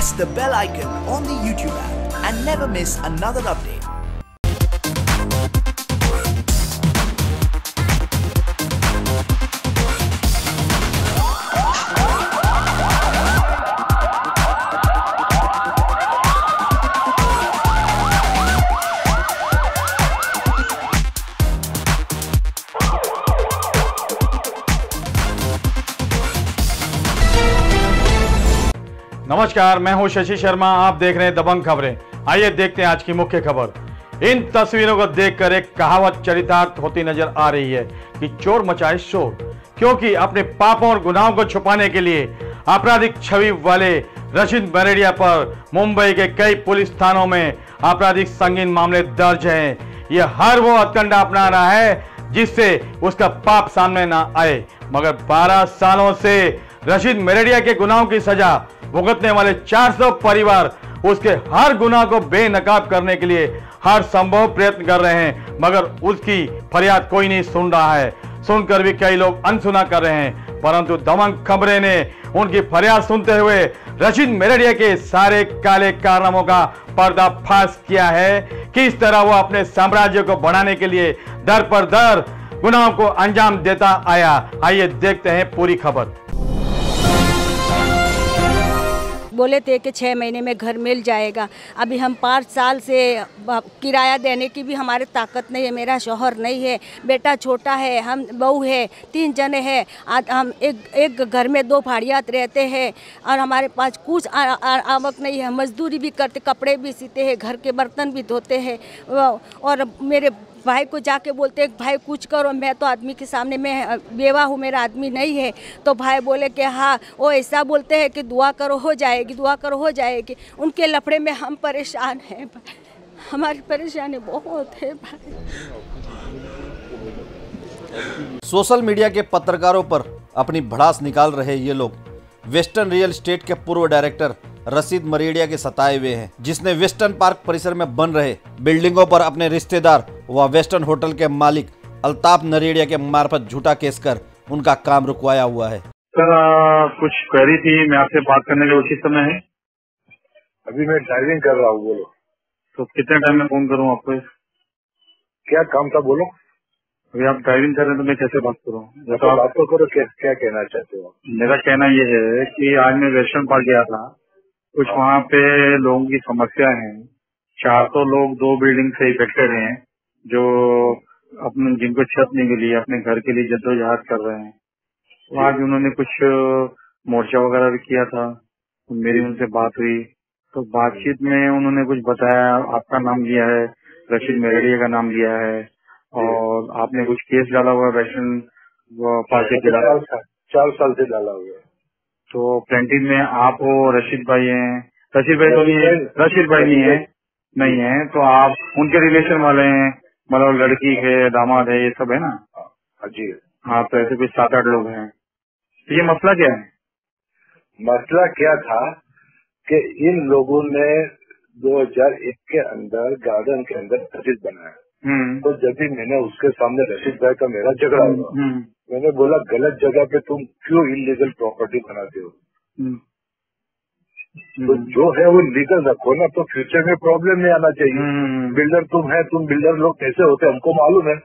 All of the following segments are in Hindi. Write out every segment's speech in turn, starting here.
press the bell icon on the YouTube app and never miss another update. नमस्कार, मैं हूं शशि शर्मा। आप देख रहे हैं दबंग खबरें। आइए देखते हैं आज की मुख्य खबर। इन तस्वीरों को देखकर एक कहावत चरितार्थ होती नजर आ रही है कि चोर मचाए शोर, क्योंकि अपने पापों और गुनाहों को छुपाने के लिए आपराधिक छवि वाले रशीद मरेड़िया पर मुंबई के कई पुलिस थानों में आपराधिक संगीन मामले दर्ज हैं। यह हर वो हथकंडा अपना रहा है जिससे उसका पाप सामने ना आए, मगर 12 सालों से रशीद मरेड़िया के गुनाहों की सजा भुगतने वाले 400 परिवार उसके हर गुनाह को बेनकाब करने के लिए हर संभव प्रयत्न कर रहे हैं, मगर उसकी फरियाद कोई नहीं सुन रहा है। सुनकर भी कई लोग अनसुना कर रहे हैं, परंतु दबंग खबरें ने उनकी फरियाद सुनते हुए रशीद मरेड़िया के सारे काले कारनामों का पर्दाफाश किया है। किस तरह वो अपने साम्राज्य को बढ़ाने के लिए दर पर दर गुनाहों को अंजाम देता आया। आइए देखते हैं पूरी खबर। बोले थे कि 6 महीने में घर मिल जाएगा। अभी हम 5 साल से किराया देने की भी हमारे ताकत नहीं है। मेरा शौहर नहीं है, बेटा छोटा है, हम बहू है, 3 जने हैं। हम एक घर में 2 भाड़ियात रहते हैं और हमारे पास कुछ आवक नहीं है। मजदूरी भी करते, कपड़े भी सीते हैं, घर के बर्तन भी धोते हैं। और मेरे भाई को जाके बोलते हैं भाई कुछ करो। मैं तो आदमी के सामने मैं बेवा हूँ, मेरा आदमी नहीं है। तो भाई बोले कि हाँ, वो ऐसा बोलते हैं कि दुआ करो हो जाएगी, दुआ करो हो जाएगी। उनके लफड़े में हम परेशान हैं, हमारी परेशानी बहुत है भाई। सोशल मीडिया के पत्रकारों पर अपनी भड़ास निकाल रहे ये लोग वेस्टर्न रियल एस्टेट के पूर्व डायरेक्टर रशीद मरेड़िया के सताए हुए हैं, जिसने वेस्टर्न पार्क परिसर में बन रहे बिल्डिंगों पर अपने रिश्तेदार व वेस्टर्न होटल के मालिक अल्ताफ मरेड़िया के मार्फत झूठा केस कर उनका काम रुकवाया हुआ है। सर कुछ क्वेरी थी, मैं आपसे बात करने का उचित समय है? अभी मैं ड्राइविंग कर रहा हूँ। बोलो। तो कितने टाइम में फोन करूँ आपको? क्या काम था बोलो। अभी आप ड्राइविंग कर रहे हैं तो मैं कैसे बात करूँ? तो आप बात तो करो, क्या कहना चाहते हो? मेरा कहना ये है कि आज मैं वेस्टर्न पार्क गया था, कुछ वहाँ पे लोगों की समस्या है। 400 लोग 2 बिल्डिंग से इफेक्टेड हैं, जो अपने जिनको छत नहीं मिली, अपने घर के लिए जद्दोजहद कर रहे हैं। तो आज उन्होंने कुछ मोर्चा वगैरह भी किया था, मेरी उनसे बात हुई। तो बातचीत में उन्होंने कुछ बताया, आपका नाम लिया है, रशीद मरेड़िया का नाम लिया है, और आपने कुछ केस डाला हुआ है वेस्टर्न पार्क के खिलाफ। 4 साल से डाला हुआ है। तो प्लेंटिव में आप हो, रशीद भाई हैं। रशीद भाई तो नहीं है, रशीद भाई नहीं है तो आप उनके रिलेशन वाले हैं, मतलब लड़की के दामाद है, ये सब है ना? जी हाँ, तो ऐसे कुछ 7-8 लोग हैं। तो ये मसला क्या है? मसला क्या था कि इन लोगों ने 2001 के अंदर गार्डन के अंदर मस्जिद बनाया। तो जब भी मैंने उसके सामने रशीद भाई का मेरा झगड़ा हुआ, मैंने बोला गलत जगह पे तुम क्यों इलीगल प्रॉपर्टी बनाते हो? तो जो है वो लीगल रखो ना, तो फ्यूचर में प्रॉब्लम नहीं आना चाहिए। बिल्डर तुम है, तुम बिल्डर लोग कैसे होते हमको मालूम है।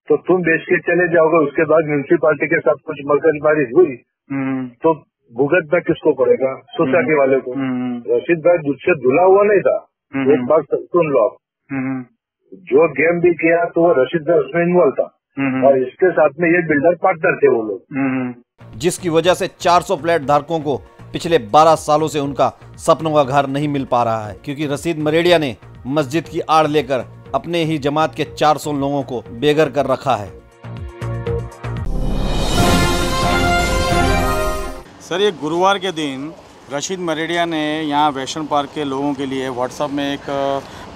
तो तुम बेच के चले जाओगे, उसके बाद म्यूनिसिपालिटी के साथ कुछ मगजमारी हुई तो भुगतना किसको पड़ेगा? सोसाइटी वाले को। रशीद भाई दूध से धुला हुआ नहीं था। एक बात सुन लो आप, जो गेम भी किया तो वो रशीद भाई उसमें इन्वॉल्व था, और इसके साथ में ये बिल्डर पार्टनर थे वो लोग, जिसकी वजह से 400 फ्लैट धारकों को पिछले 12 सालों से उनका सपनों का घर नहीं मिल पा रहा है, क्योंकि रशीद मरेड़िया ने मस्जिद की आड़ लेकर अपने ही जमात के 400 लोगों को बेघर कर रखा है। सर, ये गुरुवार के दिन रशीद मरेड़िया ने यहाँ वेस्टर्न पार्क के लोगों के लिए व्हाट्सएप में एक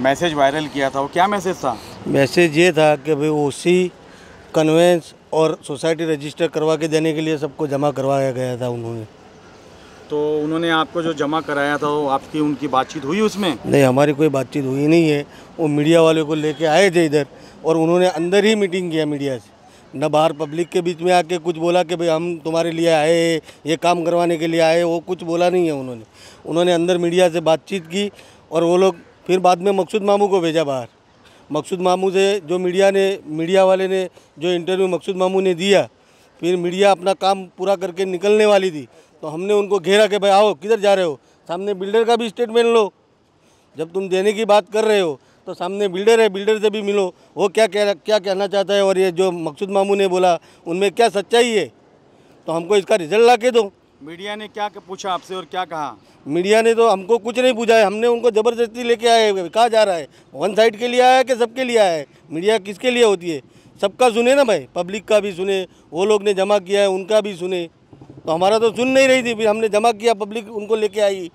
मैसेज वायरल किया था। वो क्या मैसेज था? मैसेज ये था कि भाई ओसी, कन्वेंस और सोसाइटी रजिस्टर करवा के देने के लिए सबको जमा करवाया गया था उन्होंने। तो उन्होंने आपको जो जमा कराया था वो आपकी उनकी बातचीत हुई उसमें? नहीं, हमारी कोई बातचीत हुई नहीं है। वो मीडिया वाले को लेके आए थे इधर और उन्होंने अंदर ही मीटिंग किया मीडिया से। न बाहर पब्लिक के बीच में आके कुछ बोला कि भाई हम तुम्हारे लिए आए, ये काम करवाने के लिए आए, वो कुछ बोला नहीं है उन्होंने अंदर मीडिया से बातचीत की और वो लोग फिर बाद में मकसूद मामू को भेजा बाहर। मकसूद मामू से जो मीडिया वाले ने जो इंटरव्यू मकसूद मामू ने दिया, फिर मीडिया अपना काम पूरा करके निकलने वाली थी तो हमने उनको घेरा कि भाई आओ, किधर जा रहे हो, सामने बिल्डर का भी स्टेटमेंट लो। जब तुम देने की बात कर रहे हो तो सामने बिल्डर है, बिल्डर से भी मिलो, वो क्या कहना चाहता है और ये जो मकसूद मामू ने बोला उनमें क्या सच्चाई है, तो हमको इसका रिजल्ट ला के दो। मीडिया ने क्या पूछा आपसे और क्या कहा? मीडिया ने तो हमको कुछ नहीं पूछा है, हमने उनको ज़बरदस्ती लेके आए। कहा जा रहा है वन साइड के लिए आया है कि सबके लिए आया है? मीडिया किसके लिए होती है? सबका सुने ना भाई, पब्लिक का भी सुने, वो लोग ने जमा किया है उनका भी सुने। तो हमारा तो सुन नहीं रही थी, फिर हमने जमा किया, पब्लिक उनको लेके आई।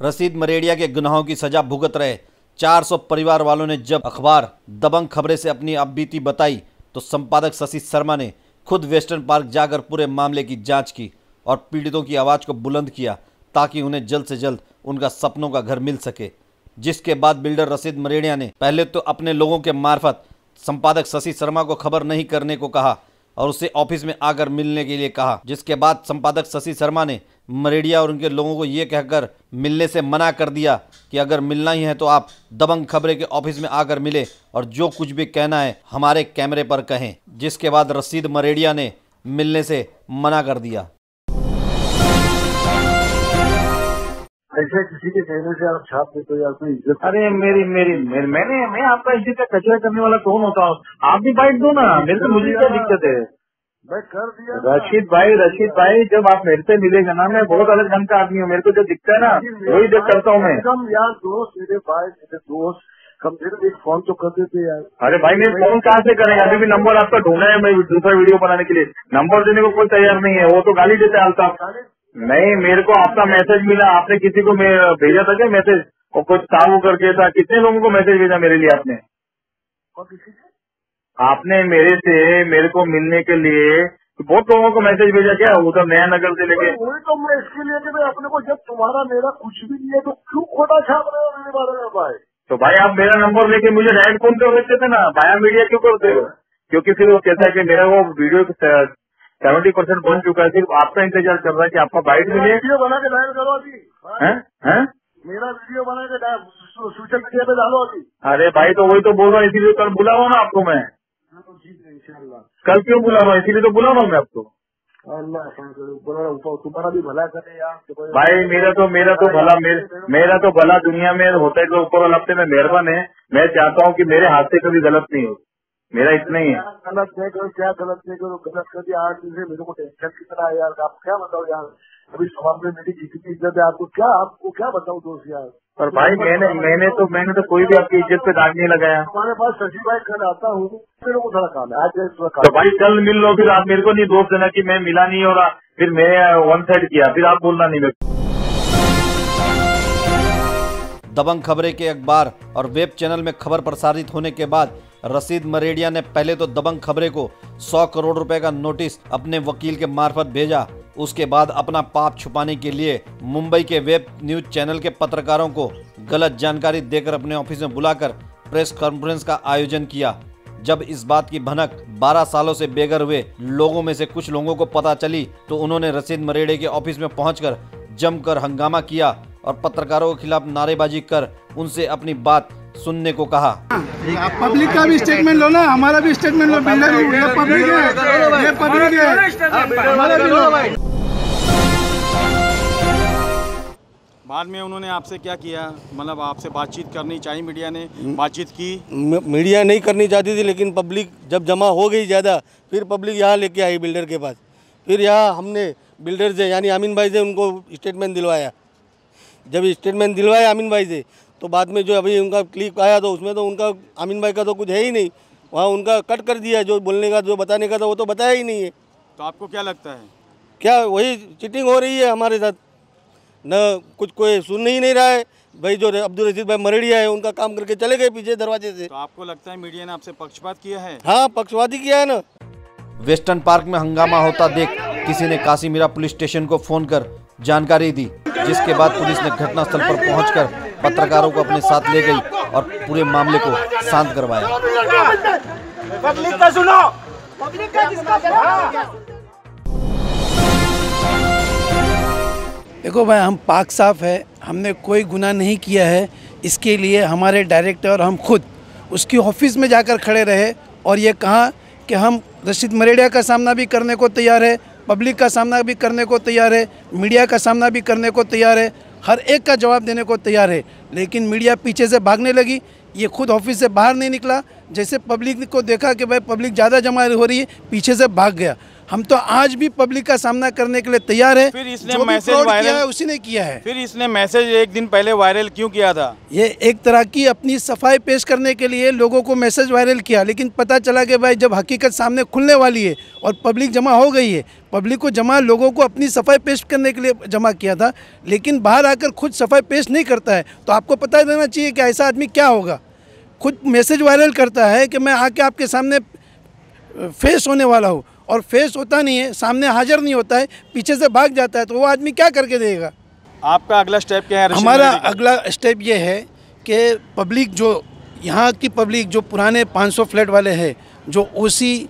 रशीद मरेड़िया के गुनाहों की सजा भुगत रहे 400 परिवार वालों ने जब अखबार दबंग खबरें से अपनी अपबीती बताई तो संपादक शशि शर्मा ने खुद वेस्टर्न पार्क जाकर पूरे मामले की जांच की और पीड़ितों की आवाज़ को बुलंद किया ताकि उन्हें जल्द से जल्द उनका सपनों का घर मिल सके। जिसके बाद बिल्डर रशीद मरेड़िया ने पहले तो अपने लोगों के मार्फत संपादक शशि शर्मा को खबर नहीं करने को कहा और उसे ऑफिस में आकर मिलने के लिए कहा। जिसके बाद संपादक शशि शर्मा ने मरेड़िया और उनके लोगों को ये कहकर मिलने से मना कर दिया कि अगर मिलना ही है तो आप दबंग खबरें के ऑफिस में आकर मिले और जो कुछ भी कहना है हमारे कैमरे पर कहें। जिसके बाद रशीद मरेड़िया ने मिलने से मना कर दिया। ऐसे किसी के कहने से आप छाप देते हो यार, कोई इज्जत। अरे मैं आपका इज्जत का कचरा करने वाला कौन होता हूँ? आप भी बाइट दो ना, मेरे से मुझे क्या दिक्कत है? मैं कर दिया रशीद भाई जब आप मेरे से मिलेगा ना, मैं बहुत अलग ढंग का आदमी हूँ, मेरे को जो दिखता है ना वही जब करता हूँ मैं। एकदम यार दोस्त, मेरे भाई मेरे दोस्त, कम से कम एक फोन तो कर देते यार। अरे भाई मैं फोन कहाँ से करेंगे? अभी भी नंबर आपका ढूंढा है मैं दूसरा वीडियो बनाने के लिए, नंबर देने को कोई तैयार नहीं है, वो तो गाली देते हाल साहब। नहीं, मेरे को आपका मैसेज मिला, आपने किसी को भेजा था क्या मैसेज? और कुछ ताऊ करके था, कितने लोगों को मैसेज भेजा मेरे लिए आपने? और किसी से आपने मेरे को मिलने के लिए बहुत लोगों को मैसेज भेजा क्या? उधर नया नगर से लेके। वही तो मैं इसके लिए कि मैं अपने को, जब तुम्हारा मेरा कुछ भी नहीं है तो क्यों खोटा छाप रहे हो मेरे बारे में भाई? तो भाई आप मेरा नंबर लेके मुझे डायरेक्ट फोन कर सकते थे ना, बाया मीडिया क्यों करते हो? क्योंकि फिर वो कहता है कि मेरा वो वीडियो 70% बन चुका है, सिर्फ आपका इंतजार कर रहा है कि आपका बाइट मिले। वीडियो बना के डायल करो अभी। हैं? मेरा वीडियो बना के सोशल मीडिया पे डालो अभी। अरे भाई तो वही तो बोल रहा हूँ, इसीलिए कल बुला रहा हूँ ना आपको मैं। इंशाल्लाह कल क्यों बुला रहा हूँ? इसीलिए तो बुला रहा हूँ मैं आपको। अल्लाह तुम्हारा भी भला करे यार। भाई मेरा तो भला दुनिया में होता है तो ऊपर वाला अपने में मेहरबान है। मैं चाहता हूँ कि मेरे हाथ से कभी गलत नहीं हो, मेरा इतना ही है। गलत नहीं करो, क्या गलत नहीं करो, गलत कर दिया आज से मेरे को टेंशन की तरह है यार। आप क्या बताओ यार, अभी समाज में मेरी जितनी इज्जत है आपको क्या बताऊँ दोस्त यार। पर भाई मैंने तो कोई भी आपकी इज्जत पे दाग नहीं लगाया। तुम्हारे पास शशि भाई कल आता हूँ, मेरे को थोड़ा काम है आज थोड़ा काम। तो भाई कल मिल लो, फिर आप मेरे को नहीं दोष देना कि मैं मिला नहीं हो रहा, फिर मैं वन साइड किया, फिर आप बोलना नहीं मेरे। दबंग खबरें के अखबार और वेब चैनल में खबर प्रसारित होने के बाद रशीद मरेड़िया ने पहले तो दबंग खबरें को 100 करोड़ रुपए का नोटिस अपने वकील के मार्फत भेजा। उसके बाद अपना पाप छुपाने के लिए मुंबई के वेब न्यूज चैनल के पत्रकारों को गलत जानकारी देकर अपने ऑफिस में बुलाकर प्रेस कॉन्फ्रेंस का आयोजन किया। जब इस बात की भनक 12 सालों से बेघर हुए लोगों में से कुछ लोगों को पता चली तो उन्होंने रशीद मरेड़िया के ऑफिस में पहुंचकर जमकर हंगामा किया और पत्रकारों के खिलाफ नारेबाजी कर उनसे अपनी बात सुनने को कहा। पब्लिक का भी स्टेटमेंट लो ना, हमारा भी स्टेटमेंट लो। बिल्डर ये पब्लिक है, हमारा भी लो। बाद में उन्होंने आपसे क्या किया? मतलब आपसे बातचीत करनी चाहिए, मीडिया ने बातचीत की? मीडिया नहीं करनी चाहती थी, लेकिन पब्लिक जब जमा हो गई ज़्यादा, फिर पब्लिक यहाँ लेके आई बिल्डर के पास। फिर यहाँ हमने बिल्डर से यानी अमीन भाई से उनको स्टेटमेंट दिलवाया। जब स्टेटमेंट दिलवाया अमीन भाई से तो बाद में जो अभी उनका क्लिप आया तो उसमें तो उनका अमीन भाई का तो कुछ है ही नहीं, वहाँ उनका कट कर दिया। जो बोलने का जो बताने का था वो तो बताया ही नहीं है। तो आपको क्या लगता है? क्या वही चीटिंग हो रही है हमारे साथ? न कुछ कोई सुन ही नहीं रहा है भाई। जो अब्दुल रशीद भाई मरेड़िया है उनका काम करके चले गए पीछे दरवाजे से। तो आपको लगता है मीडिया ने आपसे पक्षपात किया है? हाँ, पक्षपाती किया है ना। वेस्टर्न पार्क में हंगामा होता देख किसी ने काशीमीरा पुलिस स्टेशन को फोन कर जानकारी दी, जिसके बाद पुलिस ने घटनास्थल पर पहुंचकर पत्रकारों को अपने साथ ले गई और पूरे मामले को शांत करवाया। पब्लिक का सुनो, पब्लिक का किसका देखो भाई, हम पाक साफ है, हमने कोई गुनाह नहीं किया है। इसके लिए हमारे डायरेक्टर हम खुद उसकी ऑफिस में जाकर खड़े रहे और ये कहा कि हम रशीद मरेड़िया का सामना भी करने को तैयार है, पब्लिक का सामना भी करने को तैयार है, मीडिया का सामना भी करने को तैयार है, हर एक का जवाब देने को तैयार है। लेकिन मीडिया पीछे से भागने लगी, ये खुद ऑफिस से बाहर नहीं निकला। जैसे पब्लिक को देखा कि भाई पब्लिक ज़्यादा जमा हो रही है, पीछे से भाग गया। हम तो आज भी पब्लिक का सामना करने के लिए तैयार है। फिर इसने मैसेज वायरल किया है उसी ने किया है। फिर इसने मैसेज एक दिन पहले वायरल क्यों किया था? ये एक तरह की अपनी सफाई पेश करने के लिए लोगों को मैसेज वायरल किया, लेकिन पता चला कि भाई जब हकीकत सामने खुलने वाली है और पब्लिक जमा हो गई है, पब्लिक को जमा लोगों को अपनी सफाई पेश करने के लिए जमा किया था, लेकिन बाहर आकर खुद सफाई पेश नहीं करता है तो आपको पता देना चाहिए कि ऐसा आदमी क्या होगा। खुद मैसेज वायरल करता है कि मैं आके आपके सामने फेस होने वाला हूँ और फेस होता नहीं है, सामने हाजिर नहीं होता है, पीछे से भाग जाता है, तो वो आदमी क्या करके देगा? आपका अगला स्टेप क्या है? हमारा अगला स्टेप ये है कि पब्लिक जो यहाँ की पब्लिक जो पुराने 500 फ्लैट वाले हैं, जो ओसी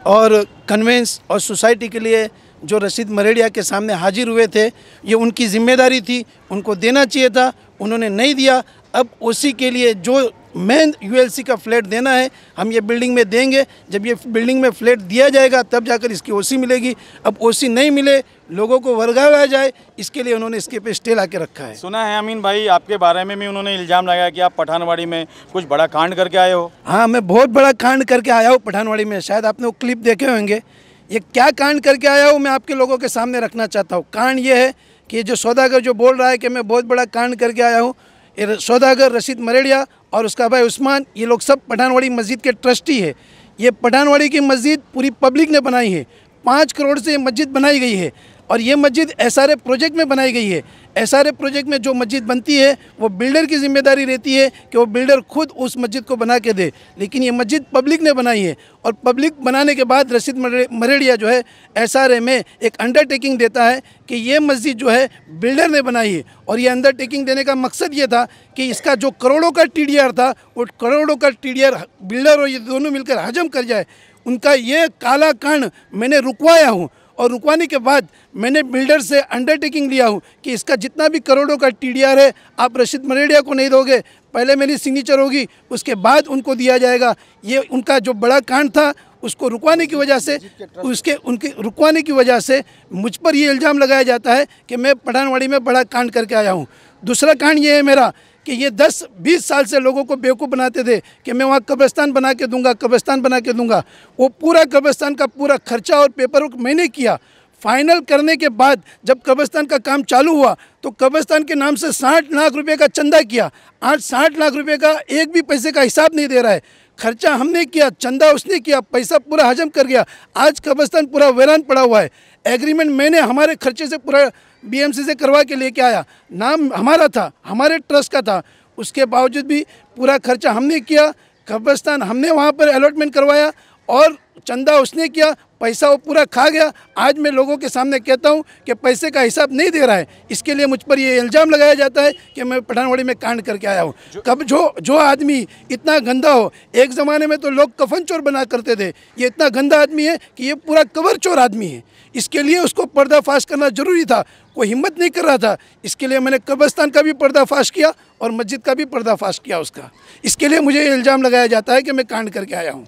और कन्वेंस और सोसाइटी के लिए जो रशीद मरेड़िया के सामने हाजिर हुए थे, ये उनकी जिम्मेदारी थी, उनको देना चाहिए था, उन्होंने नहीं दिया। अब ओसी के लिए जो मेन यूएलसी का फ्लैट देना है, हम ये बिल्डिंग में देंगे। जब ये बिल्डिंग में फ्लैट दिया जाएगा तब जाकर इसकी ओसी मिलेगी। अब ओसी नहीं मिले, लोगों को वर्गाया जाए, इसके लिए उन्होंने इसके पे स्टे ला के रखा है। सुना है अमीन भाई आपके बारे में भी उन्होंने इल्ज़ाम लगाया कि आप पठानवाड़ी में कुछ बड़ा कांड करके आए हो। हाँ, मैं बहुत बड़ा कांड करके आया हूँ पठानवाड़ी में। शायद आपने वो क्लिप देखे होंगे। ये क्या कांड करके आया हूँ मैं आपके लोगों के सामने रखना चाहता हूँ। कांड ये है कि जो सौदागर जो बोल रहा है कि मैं बहुत बड़ा कांड करके आया हूँ, ये सौदागर रशीद मरेड़िया और उसका भाई उस्मान, ये लोग सब पठानवाड़ी मस्जिद के ट्रस्टी है। ये पठानवाड़ी की मस्जिद पूरी पब्लिक ने बनाई है। 5 करोड़ से ये मस्जिद बनाई गई है और ये मस्जिद एसआरए प्रोजेक्ट में बनाई गई है। एसआरए प्रोजेक्ट में जो मस्जिद बनती है वो बिल्डर की जिम्मेदारी रहती है कि वो बिल्डर खुद उस मस्जिद को बना के दे, लेकिन ये मस्जिद पब्लिक ने बनाई है। और पब्लिक बनाने के बाद रशीद मरेड़िया जो है एसआरए में एक अंडरटेकिंग देता है कि ये मस्जिद जो है बिल्डर ने बनाई है। और ये अंडरटेकिंग देने का मकसद ये था कि इसका जो करोड़ों का टीडीआर था, वो करोड़ों का टीडीआर बिल्डर और ये दोनों मिलकर हजम कर जाए। उनका ये काला कांड मैंने रुकवाया हूँ और रुकवाने के बाद मैंने बिल्डर से अंडरटेकिंग लिया हूँ कि इसका जितना भी करोड़ों का टीडीआर है आप रशीद मरेड़िया को नहीं दोगे, पहले मेरी सिग्नेचर होगी, उसके बाद उनको दिया जाएगा। ये उनका जो बड़ा कांड था उसको रुकवाने की वजह से उनके रुकवाने की वजह से मुझ पर ये इल्ज़ाम लगाया जाता है कि मैं पठानवाड़ी में बड़ा कांड करके आया हूँ। दूसरा कांड ये है मेरा कि ये 10-20 साल से लोगों को बेवकूफ़ बनाते थे कि मैं वहाँ कब्रिस्तान बना के दूंगा, कब्रिस्तान बना के दूंगा। वो पूरा कब्रिस्तान का पूरा खर्चा और पेपर वर्क मैंने किया। फाइनल करने के बाद जब कब्रिस्तान का काम चालू हुआ तो कब्रिस्तान के नाम से 60 लाख रुपए का चंदा किया। आज 60 लाख रुपए का एक भी पैसे का हिसाब नहीं दे रहा है। खर्चा हमने किया, चंदा उसने किया, पैसा पूरा हजम कर गया। आज कब्रिस्तान पूरा वीरान पड़ा हुआ है। एग्रीमेंट मैंने हमारे खर्चे से पूरा बीएमसी से करवा के लेके आया, नाम हमारा था, हमारे ट्रस्ट का था। उसके बावजूद भी पूरा खर्चा हमने किया। कब्रिस्तान हमने वहाँ पर अलॉटमेंट करवाया और चंदा उसने किया, पैसा वो पूरा खा गया। आज मैं लोगों के सामने कहता हूँ कि पैसे का हिसाब नहीं दे रहा है। इसके लिए मुझ पर ये इल्ज़ाम लगाया जाता है कि मैं पठानवाड़ी में कांड करके आया हूँ। कब जो आदमी इतना गंदा हो, एक ज़माने में तो लोग कफन चोर बना करते थे, ये इतना गंदा आदमी है कि ये पूरा कबर चोर आदमी है। इसके लिए उसको पर्दाफाश करना ज़रूरी था, कोई हिम्मत नहीं कर रहा था। इसके लिए मैंने कब्रिस्तान का भी पर्दाफाश किया और मस्जिद का भी पर्दाफाश किया उसका। इसके लिए मुझे इल्ज़ाम लगाया जाता है कि मैं कांड करके आया हूँ।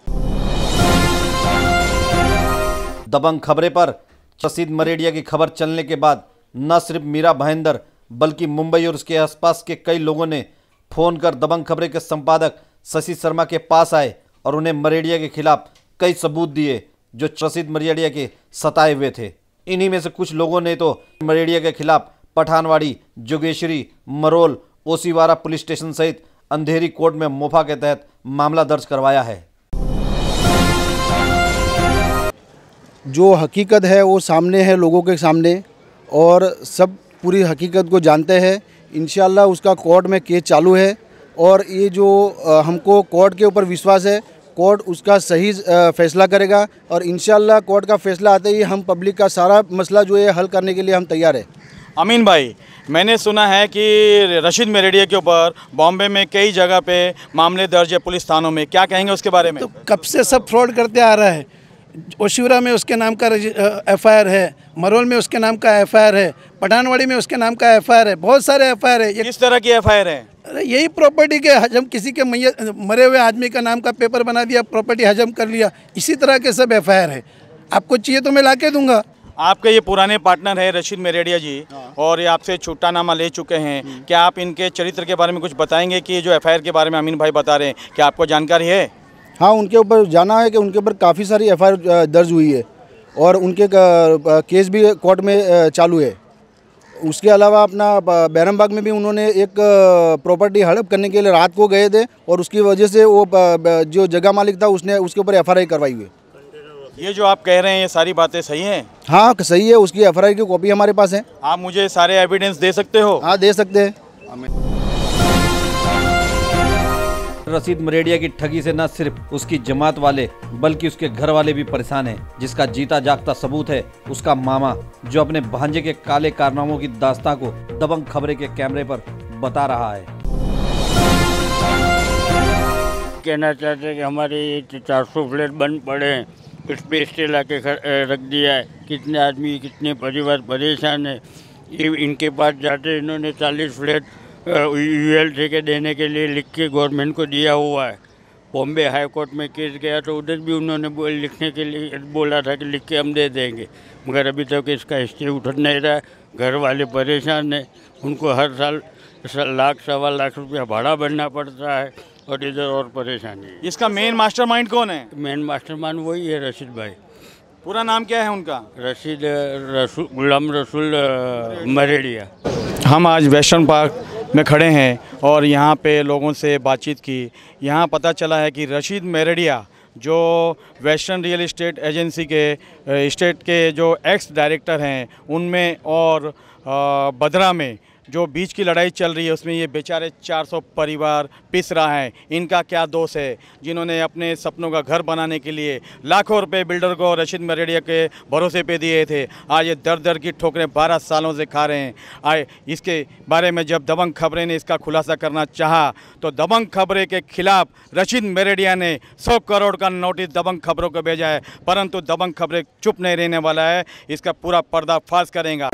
दबंग खबरें पर रशीद मरेड़िया की खबर चलने के बाद न सिर्फ मीरा भाईंदर बल्कि मुंबई और उसके आसपास के कई लोगों ने फोन कर दबंग खबरें के संपादक शशि शर्मा के पास आए और उन्हें मरेड़िया के खिलाफ कई सबूत दिए जो रशीद मरेड़िया के सताए हुए थे। इन्हीं में से कुछ लोगों ने तो मरेड़िया के खिलाफ पठानवाड़ी, जोगेश्वरी, मरोल, ओसीवारा पुलिस स्टेशन सहित अंधेरी कोर्ट में मोफा के तहत मामला दर्ज करवाया है। जो हकीकत है वो सामने है लोगों के सामने और सब पूरी हकीकत को जानते हैं। इंशाल्लाह उसका कोर्ट में केस चालू है और ये जो हमको कोर्ट के ऊपर विश्वास है, कोर्ट उसका सही फैसला करेगा और इंशाल्लाह कोर्ट का फैसला आते ही हम पब्लिक का सारा मसला जो है हल करने के लिए हम तैयार है। अमीन भाई, मैंने सुना है कि रशीद मेरेडिया के ऊपर बॉम्बे में कई जगह पे मामले दर्ज है पुलिस थानों में, क्या कहेंगे उसके बारे में? तो कब से सब फ्रॉड करते आ रहा है। ओशिवरा में उसके नाम का FIR है, मरोल में उसके नाम का FIR है, पठानवाड़ी में उसके नाम का FIR है, बहुत सारे FIR है। किस तरह की FIR है? अरे यही प्रॉपर्टी के हजम, किसी के मरे हुए आदमी का नाम का पेपर बना दिया, प्रॉपर्टी हजम कर लिया, इसी तरह के सब FIR है। आपको चाहिए तो मैं ला के दूंगा। आपके ये पुराने पार्टनर है रशीद मेरेडिया जी, और ये आपसे छुट्टानामा ले चुके हैं। क्या आप इनके चरित्र के बारे में कुछ बताएंगे कि जो FIR के बारे में अमीन भाई बता रहे हैं, क्या आपको जानकारी है? हाँ, उनके ऊपर जाना है कि उनके ऊपर काफ़ी सारी FIR दर्ज हुई है और उनके केस भी कोर्ट में चालू है। उसके अलावा अपना बैरमबाग में भी उन्होंने एक प्रॉपर्टी हड़प करने के लिए रात को गए थे और उसकी वजह से वो जो जगह मालिक था उसने उसके ऊपर FIR करवाई हुई है। ये जो आप कह रहे हैं ये सारी बातें सही हैं? हाँ सही है, उसकी FIR की कॉपी हमारे पास है। आप मुझे सारे एविडेंस दे सकते हो? हाँ दे सकते हैं। रशीद मरेडिया की ठगी से न सिर्फ उसकी जमात वाले बल्कि उसके घर वाले भी परेशान हैं, जिसका जीता जागता सबूत है उसका मामा, जो अपने भांजे के काले कारनामों की दास्तां को दबंग खबरें के कैमरे पर बता रहा है। कहना चाहते हैं कि हमारे 400 फ्लैट बंद पड़े हैं, इस पे स्टे ला के रख दिया है, कितने आदमी कितने परिवार परेशान है। ये इनके पास जाते इन्होंने 40 फ्लैट UL ठेके देने के लिए लिख के गवर्नमेंट को दिया हुआ है। बॉम्बे हाई कोर्ट में केस गया तो उधर भी उन्होंने लिखने के लिए बोला था कि लिख के हम दे देंगे, मगर अभी तक इसका स्टे उठ नहीं रहा है। घर वाले परेशान हैं, उनको हर साल लाख सवा लाख रुपया भाड़ा भरना पड़ता है और इधर और परेशानी है। इसका मेन मास्टरमाइंड कौन है? मेन मास्टरमाइंड वही है, रशीद भाई। पूरा नाम क्या है उनका? रशीद गुलाम रसूल मरेडिया। हम आज वेस्टर्न पार्क में खड़े हैं और यहाँ पे लोगों से बातचीत की। यहाँ पता चला है कि रशीद मेरेडिया जो वेस्टर्न रियल एस्टेट एजेंसी के स्टेट के जो एक्स डायरेक्टर हैं उनमें और बदरा में जो बीच की लड़ाई चल रही है उसमें ये बेचारे 400 परिवार पिस रहा है। इनका क्या दोष है जिन्होंने अपने सपनों का घर बनाने के लिए लाखों रुपए बिल्डर को रशीद मेरेडिया के भरोसे पे दिए थे। आज ये दर दर की ठोकरें 12 सालों से खा रहे हैं। आए इसके बारे में जब दबंग खबरें ने इसका खुलासा करना चाहा तो दबंग खबरें के खिलाफ रशीद मेरेडिया ने 100 करोड़ का नोटिस दबंग खबरों को भेजा है, परंतु दबंग खबरें चुप नहीं रहने वाला है, इसका पूरा पर्दाफाश करेगा।